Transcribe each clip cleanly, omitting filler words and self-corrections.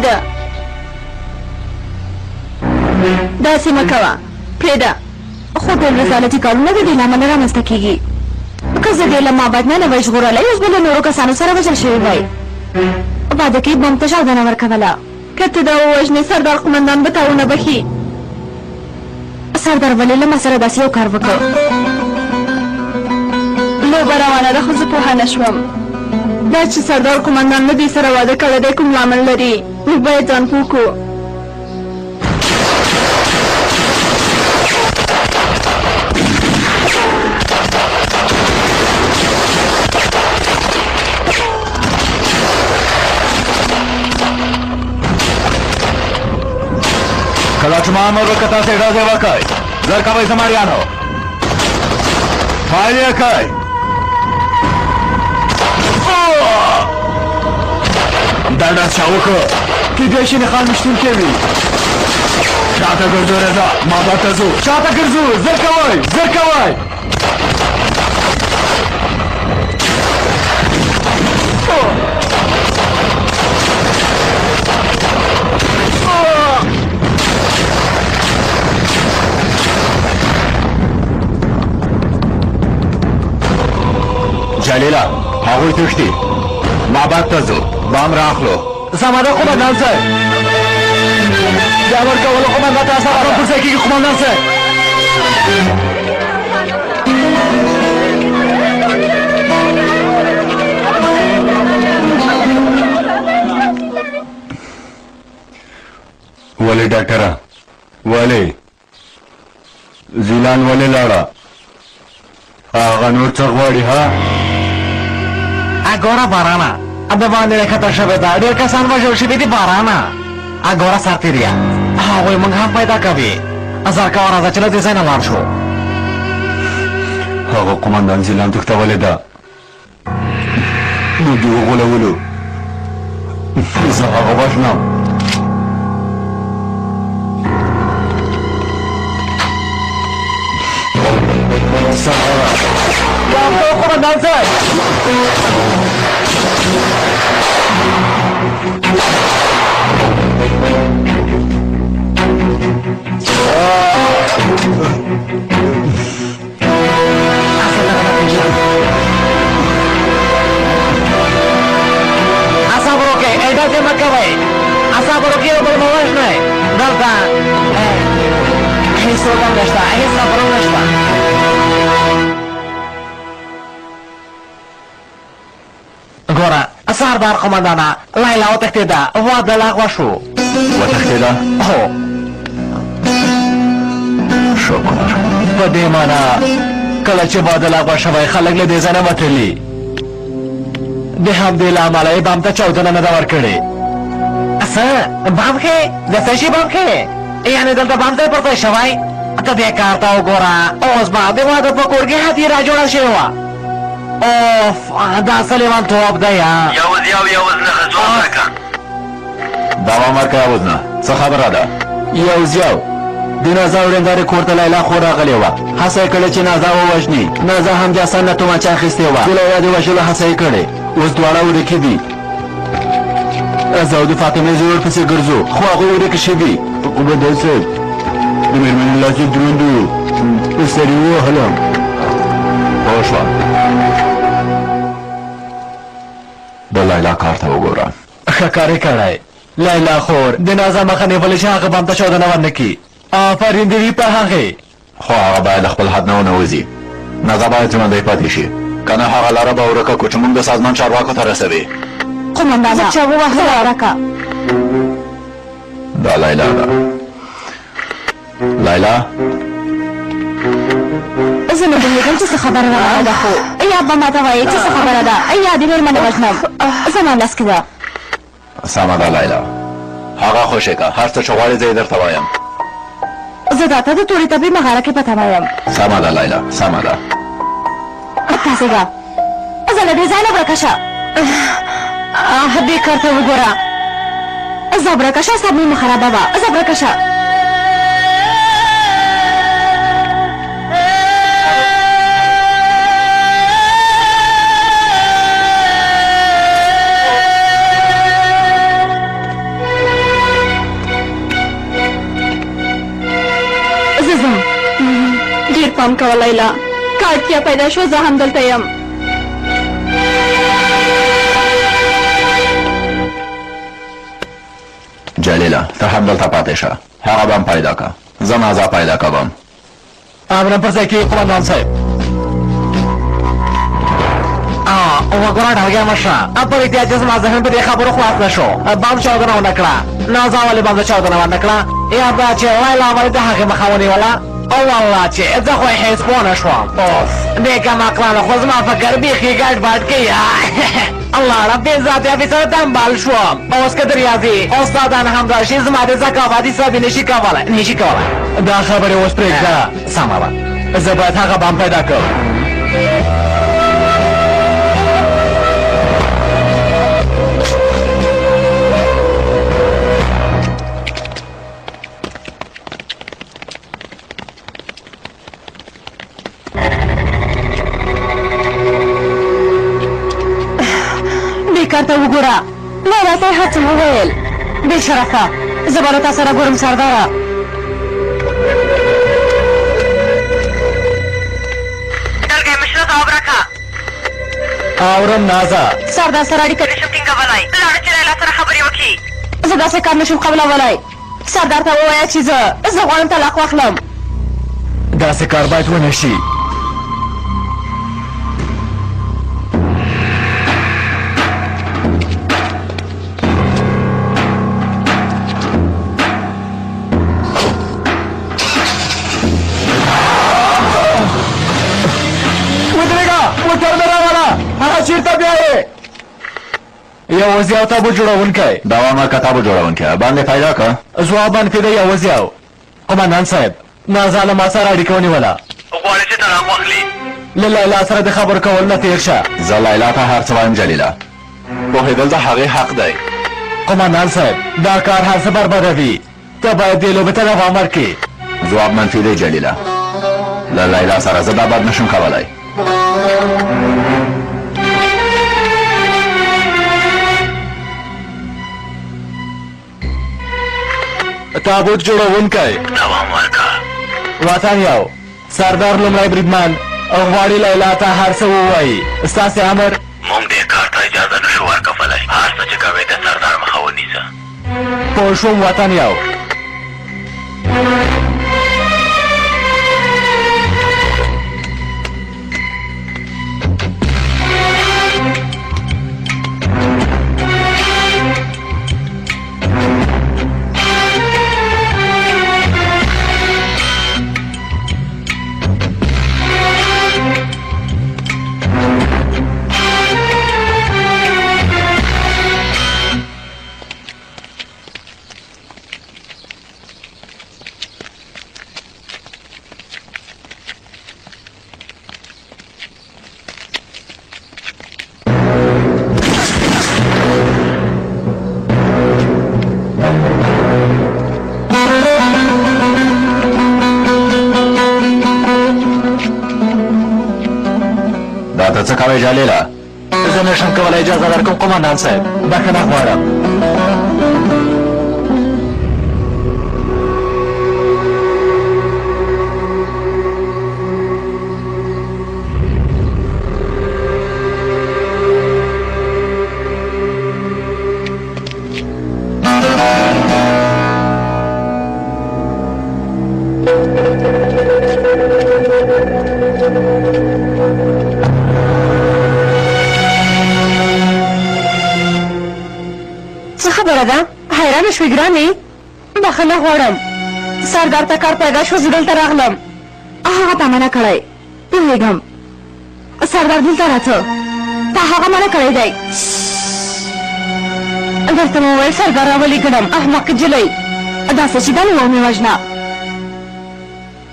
پرېږده داسې مه کوه پرېږده خو ټول رسالتي کارونه د دې له امله رامنځته کېږي که زه دې له مابعد نه وای ژغورلی اوس به له نورو کسانو سره وژل شوی وای بعده کې بم ته چاودنه ورکوله که ته دا ووژنې سردار قمندان به تا ونه بخي سردار ولې له ما سره داسې یو کار وکړ لوبه روانه ده خو زه پوهه نه شوم دا چې سردار قمندان له دې سره واده کړی دی کوم لامل لري موږ باید ځان پوه کړو کله چې ما امر وکړ تاسې ډزې وکړئ زر کوئ زمریانو فایل یې کړئ دا ډز چا وکړ کیدای شي نښان ویشتونکی وي شاته ګرځو رضا مابعد ته ځو شاته ګرځو زر کوئ زر کوئ جلیله هغوی تښتي مابعد ته ځو بام راخلو سمه ده قمندان صاحب د امر کولو قمندان ته اصلا پر ځای کېږي قمندان صاحب ولې ډاکټره ولې زیلان ولې لاړه هغه نور څه غواړي ها اګوره بارانه د باندې کښته شوې ده ډېر کسان وژل شوي دي بارانه اګوره سرتیریا هغوی موږ هم پیدا کوي زر کوه راځه چې له دې ځای نه لاړ شو هغه قمندان زیلان تښتولې ده موږ یې وغولولو زه هغه وژنم قمندان صاحب اصاب روکئ ډزې مه کوئ اصاب روکئ او بل مه وژنئ دلته هېڅ څوک هم نشته هېڅ خبره هم نشته ګوره سردار قمندانه لیلا وتښتېده واده لغوه شو وتښتېده هو شکر په دې معنی کله چې واده لغوه شوی خلک له دې ځای نه وتلي د همدې له امله یې بام ته چاودنه نه ده ورکړې څه بام کې د څه شي بام کې یعنې دلته بام ځای پر ځای شوی ته دې کار ته وګوره اوس به د واده په کور کې هدیره راجوړه شوې وه اوف دا څه لیونتوب دی یوز نه ځواب راکړه دا مه مرکه یوز نه څه خبره ده یوز یو د نازا وړاندارې کور ته لیلا خور راغلې وه هڅه یې کړې چې نازا ووژني نازا هم د حسن نه تومانچه اخیستې وه د لیلا د وژلو هڅه یې کړې اوس دواړه ورکې دي زه او د فاطمې زوی ورپسې ګرځو خو هغوی ورکې شوي قمندان صاحب د مېرمنې لاس یې دروند و سړي ووهلم پوه شوه د لیلا کار ته وګوره ښه کار یې کړی لیلا خور د نازا مخه نیولې چې هغه بام ته چاودنه ورنه کړي آفرین دې وي په هغې خو هغه باید خپل حد نه ونوځي نازا باید ژوندی پاتې شي که نه هغه لاره به ورکه کړو چې موږ د سازمان چارواکو ته رسوي قمندانه چا ووهله ورکه دا لیلا ده لیلا زه نه پوهېږم چې څه خبره روانه ده خو یا به ماته وایې چې څه خبره ده یا د مېرمنې وژنم زما لاس کې ده سمه ده لیلا هغه خوشې که هر څه چې غواړې زه یې درته وایم زه درته د تورې تپې مغاره کې پته وایم سمه ده لیلا سمه ده پاڅېږه زه له دې ځای نه ورکه شه دې کار ته وګوره زه ورکه شه سب مې مه خرابوه زه ورکه شه پام کوه لیلا. که اړتیا پیدا شوه زه هم دلته یم. جلیله ته هم دلته پاتې شه، هغه به هم پیدا که، زه نازا پیدا کوم. امرم په ځای کې قومندان صاحب. وګوره ډاګه مشه په احتیاط زما ذهن په دې خبرو خلاص نه شو. بام چاودنه ونه کړه، نازا ولې بام چاودنه ونه کړه؟ یا دا چې لیلا ولې د هغې مخه ونیوله؟ او والله چې زه خو یې هېڅ پوه نه شوم. دې کم عقلانه خو زما فکر بیخي ګډ بډ کوي. الله رب ذات افیسر دنبال شوم. اوس که د ریاضي استادان هم راشي زما د ذکاوت حسابي نشي کولی. دا خبرې اوس پرېږده. سمه ده، زه باید هغه بام پیدا کړم. بیکار ته وګوره، لیلا ته یې هر څه وویل. بې شرفه، زه به له تا سره ګورم سرداره. دلګی مشره ځواب راکړه. اورم نازا. سردار سره اړیکه نشم ټینګولی. لاړه چې لیلا سره خبرې وکړي. زه داسې کار نشم قبلولی. سردار ته ووایه چې زه غواړم طلاق واخلم. داسې کار باید ونه شي. چیرته بیایې؟ یو وضعیت تابو جوړونکی. دوامه کتابو جوړونکی باندې پیدا که؟ ځواب منفي دی. یو وضعیت قومندان صاحب، نازا له ما سره اړیکه ونیوله. غواړي چې طلاق واخلي. له لیلا سره د خبرو کولو نه تېر شه. زه لیلا ته هر څه وایم جلیله، پوهېدل د هغې حق دی. قومندان صاحب، دا کار هر څه بربادوي. ته باید دې لوبې ته دوام ورکړې. ځواب منفي دی جلیله، له لیلا سره زه دا بد نشم کولی. تابوت جوړونکی. دوام ورکړه. وطن یو سردار لومړی بریدمن غواړي لیلا ته هر څه ووایي. ستاسې امر؟ موږ دې کار ته اجازه نشو ورکولی. هر څه چې کوې د سردار مخه ونیسه. پوه شوم وطن یو. ته څه کوې جلیله؟ زه نشم کولی اجازه درکړم قومندان صاحب، بخښنه غواړم. خبره ده؟ حیرانه شوې ګرانې؟ بخښنه غواړم، سردار ته کار پیدا شو، زه دلته راغلم. هغه تا منع کړی، پوهېږم. سردار دلته راته، تا هغه منع کړی دی. درته مې وویل سردار راولېږلم، احمق نجلۍ، داسې چې دا نه مې وژنه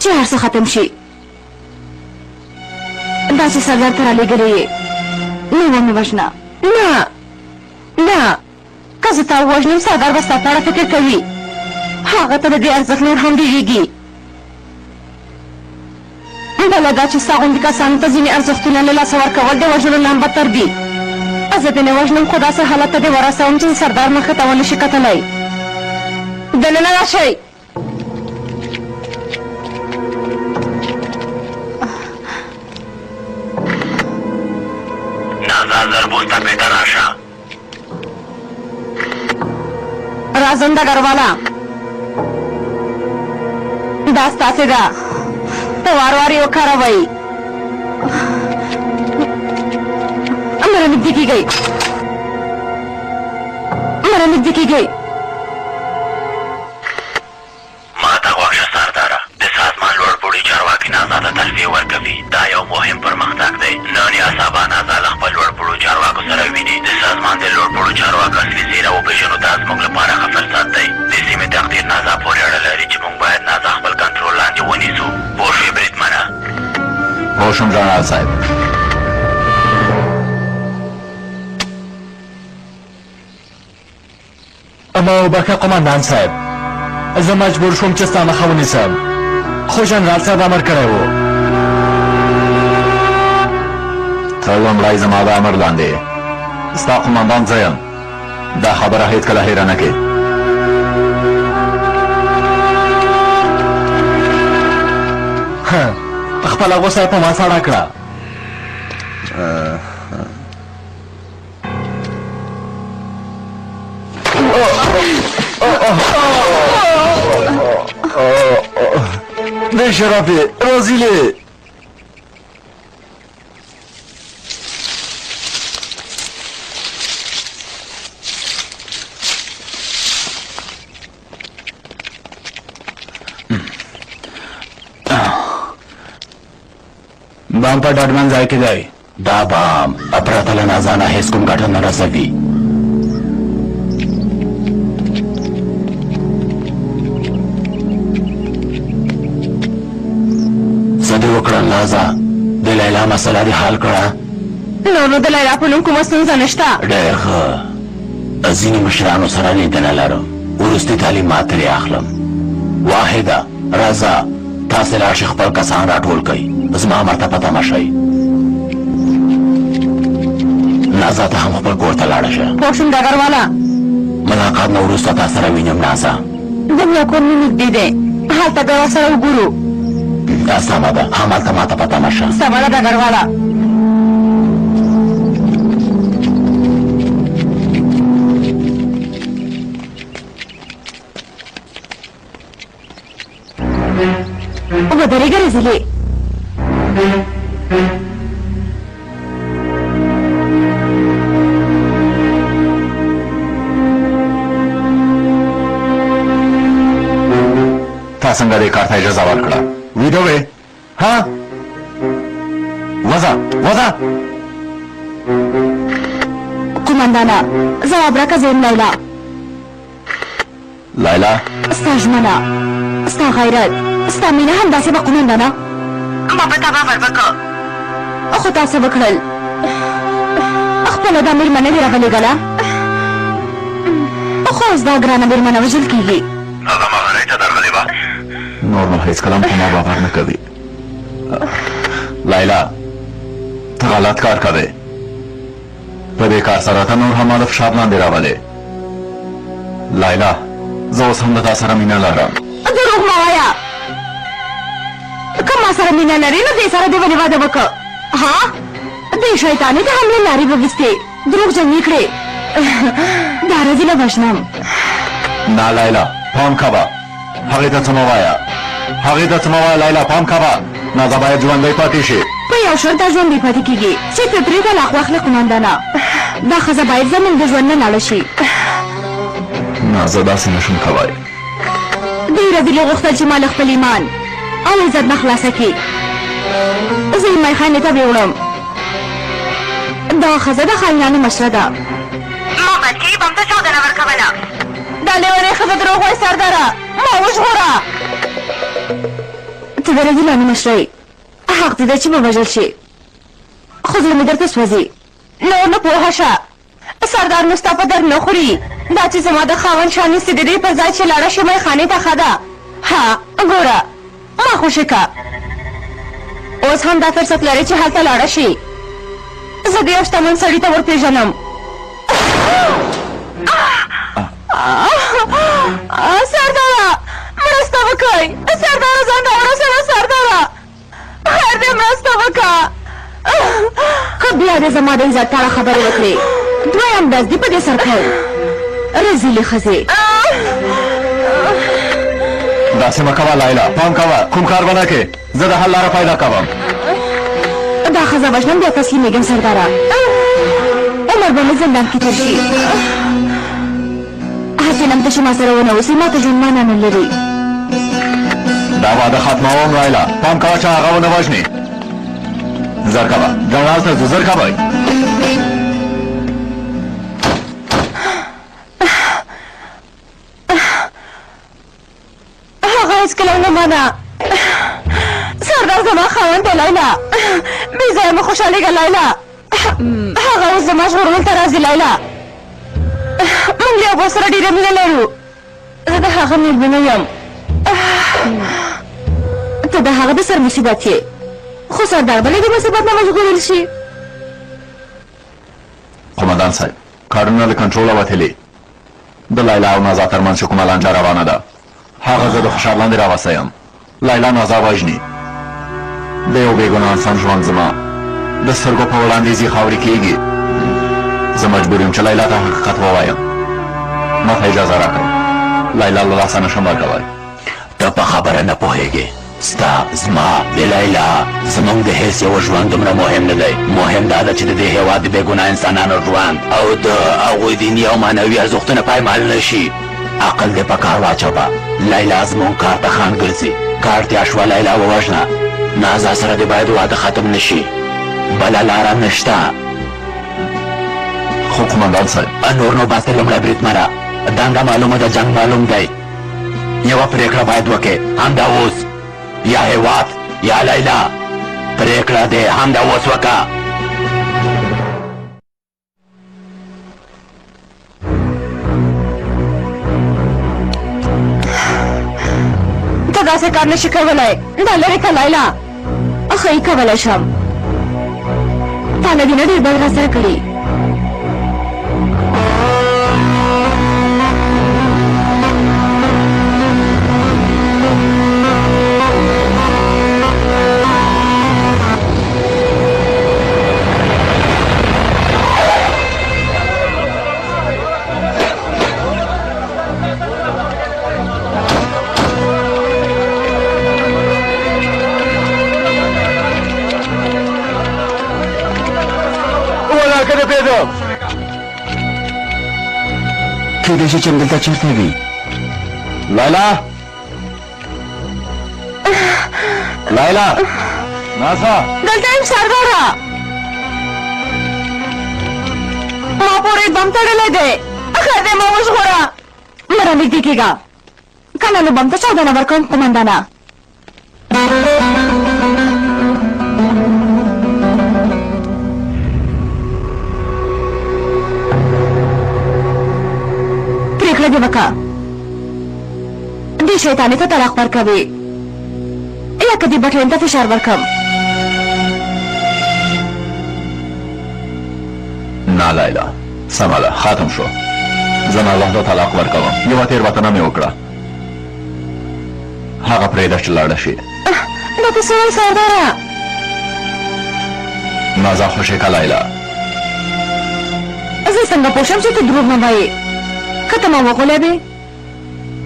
چې هر څه ختم شي. داسې سردار ته رالېږلې یې، نه مې وژنه. نه نه، که زه تا ووژنم سردار به ستا په اړه فکر کوي، هغه ته د دې ارزښت نور هم ډېرېږي. بله دا چې ستا غوندې کسانو ته ځینې ارزښتونه له لاسه ورکول د وژلو نه هم بدتر دي. زه دې نه وژنم، خو داسې حالت ته دې ورسوم چې د سردار مخې ته ونه شي کتلی. دننه راشئ. پوسټ ته ته راشه. راځم ډګروالا دا ستاسې ده ته وار وار یې وکاروئ. مره نږدې کېږئ مره نږدې کېږئ. ما ته غوږ شه سرداره. د سازمان لوړپوړي چارواکي نازا ته تلفیه ورکوي. دا یو مهم پرمختګ دی. نن یا سبا نازا له خپل لوړپوړو چارواکو سره ویني. د سازمان د لوړپوړو چارواکو اصلي څېره وپېژنو. دا زموږ لپاره ښه فرصت دی. د سیمې تقدیر نازا پورې اړه لري چې موږ باید نازا خپل کنټرول لاندې ونیسو. پوه شوې بریدمنه؟ پوه شوم جنرال صاحب. اما وبخښه قماندان صاحب، زه مجبور شوم چې ستا مخه ونیسم، خو جنرال صاحب امر کړی و. ته لومړی زما د امر لاندې ستا قماندان زه یم. دا خبره هېڅکله هېره نه کړې. خپله غوسه یې په ما سړه کړه. بشرفی رازیلی بام په ډاډمن ځای کې دی. دا بام پرته له نازا نه هېڅ کوم ګټه نه رسوي. څه دې وکړه نازا؟ د لیلا مسله دې حل کړه؟ نو د لیلا په نوم کومه ستونزه نشته. ډېر ښه. ځینې مشرانو سره لیدنه لرم. وروستي تعلیمات ترې اخلم. واحده راځه تاسې راشئ خپل کسان راټول کړئ. زما امر ته په تمه شئ. نازا ته هم خپل کور ته لاړه شه. پوه شوم ډګروالا. ملاقات نه وروسته تا سره وینم نازا. د میا کور مې نږدې دی. هلته به ورسره وګورو. دا سمه ده. همالته ما ته په تمه شه. سمه ده ډګروالا. ودرېږه رزیلې. تا څنګه دې کار ته اجازه ورکړه؟ ویده وې؟ ها؟ وځه وځه. قمندانه ځواب راکړه. زه یم لیلا. لیلا ستا ژمنه ستا غیرت ستا مینه همداسې به قمندانه. ما په تا باور وکړ. خو تا څه وکړل؟ خپله دا مېرمنه دې راولېږله. خو اوس دا ګرانه مېرمنه وژل کېږي. نازا مغنۍ ته درغلې وه. نور نو هېڅکله هم په ما باور نه کوي. لیلا ته غلط کار کوې. په دې کار سره ته نور هم ما د فشار لاندې راولې. لیلا زه اوس هم د تا سره مینه لرم. دروغ مه وایه. که ما سره مینه لرې نو دې سره دې ولې واده وکړه؟ ها؟ دې شیطانې ته حملې لارې به ویستې. دروغجن یې کړې. دا رزیله وژنم. نه لیلا پام کوه. هغې ته څه مه وایه. هغې ته څه مه وایه لیلا. پام کوه. نازا باید ژوندی پاتې شي. په یو شرط دا ژوندی پاتې کېږي چې ته پرې طلاق واخلې قمندانه. دا ښځه باید زموږ د ژوند نه لاړه شي. نازا داسې نشم کوی. دې رزیلې غوښتل چې ما له خپل ایمان او عزت نه خلاصه کړي. زه یې میخانې ته ویوړم. دا ښځه د خاینانو مشره ده. ما بد کې بم ته چاودنه ورکوله. دا لیونۍ ښځه دروغ وایي سرداره. ما وژغوره. ته د رزیلانو مشره یې. حق دې ده چې ووژل شي. خو زړه مې درته سوځي. نور نه پوهه شه. سردار نو ستا په در نه خوري. دا چې زما د خاوند شانې سي د دې پر ځای چې لاړه شي میخانې ته ښه ده. ها ګوره ما خوشې که. اوس هم دا فرصت لري چې هلته لاړه شي. زه د یو شتمن سړي ته ورپېژنم. سرداره مرسته وکړئ. سرداره ځان راورسوه. سرداره خیر دې مرسته وکړه. که بیا دې زما د عزت په اړه خبرې وکړې دویم ډز دې په دې سر کړ رزیلې ښځې داسې مه کوه لایلا پام کوه کوم کار به نه کې زه د حل لاره پیدا کوم دا ښځه وژنم بیا تسلیمېږم سرداره عمر به مې زندان کې تېر شي هسې نمته چې ما سره ونه اوسې ما ته ژوند مانا نه لري دا واده ختموم لایلا پام کوه چې هغه ونه وژنې زر کوه ګڼاز ته ځو زر کوئ هغه هېڅکله ونه مانه سردار زما خاوند دی لیلا بې ځایه مه خوشحالېږه لیلا هغه اوس زما ژغورلو ته راځي لیلا موږ له یو بل سره ډېره مینه لرو زه د هغه مېرمنه یم ته د هغه د سر مصیبت یې خو سردار به له دې مصیبت نه وژغورل شي قومندان صاحب کارونه له کنټروله وتلي د لیلا او نازا ترمنځ چې کومه لانجه روانه ده هغه زه د فشار لاندې راوستی یم لیلا نازا وژني د یو بېګناه انسان ژوند زما د سترګو په وړاندې ځي خاورې کېږي زه مجبور یم چې لیلا ته حقیقت ووایم ما ته اجازه راکړئ لیلا له لاسه نشم ورکوی ته په خبره نه پوهېږې ستا زما د لیلا زموږ د هیڅ یو ژوند دومره مهم نه دی مهم دا ده چې د دې هېواد د بېګناه انسانانو ژوند او د هغوی دیني او معنوي ارزښتونه پایمال نه شي عقل دې په کار واچوه لیلا زموږ کار ته خنډ ګرځي که اړتیا شوه لیلا ووژنه نازا سره دې باید واده ختم نه شي بله لاره نشته خو قومندان صاحب نور نو باسې لومړی بریدمنه دنګه معلومه ده جنګ معلوم دی یوه پرېکړه باید وکړې همدا اوس یا هېواد یا لیلا پرېکړه دې همدا اوس وکړه ته داسې کار نشي کولی دا لرې که لیلا ښه یې کولی شم تا نه دې نه ډېر بد راسره کړي کېدای شي چې همدلته چېرته وي لیلا لیلا نازا دلته یم سرداره ما پورې بم تړلی دی خیر دی ما وژغوره مه رانږدې کېږه که نه نو بم ته چاودنه ورکوم قومندانه پرېکړه دې وکړه دې شیطانې ته طلاق ورکوې یا که دې بټلین ته فشار ورکړم نه لیلا سمه ده ختم شو زه الله ته طلاق ورکوم یوه تېروتنه مې وکړه هغه پرېږده چې لاړه شي دا ته څه وایې سرداره نازا خوشې که لیلا زه څنګه پوه شم چې ته دروغ نه وایې که ته ما وغولی بې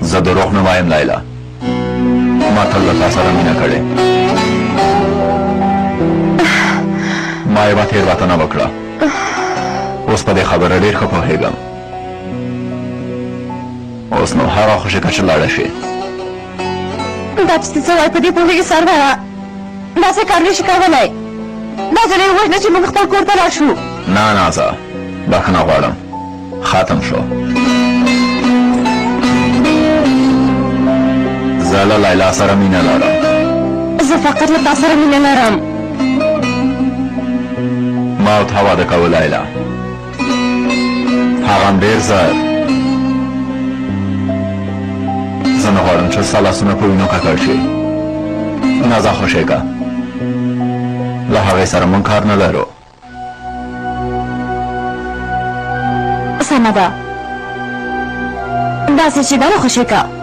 زه دروغ نه وایم لیلا ما تل له تا سره مینه کړې ما یوه تېروتنه وکړه اوس په دې خبره ډېر ښه پوهېږم اوس نو هغه خوشې که چې لاړه شي دا چې ته څه وایې په دې پوهېږې سرداره داسې کار نشي کولی دا ځل یې ووژنه چې موږ خپل کور ته لاړ شو نه نازا بخښنه غواړم ختم شو زه له لیلا سره مینه لرم زه فقط له تا سره مینه لرم ما او تا واده کوو لیلا هغه هم ډېر زر زه نه غواړم چې ستا لاسونه په وینو ککړ شي نازا خوشې که له هغې سره مونږ کار نه لرو سمه ده داسې چې دا نه خوشې که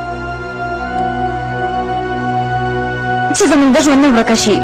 چې زموږ د ژوند نه ورکه شي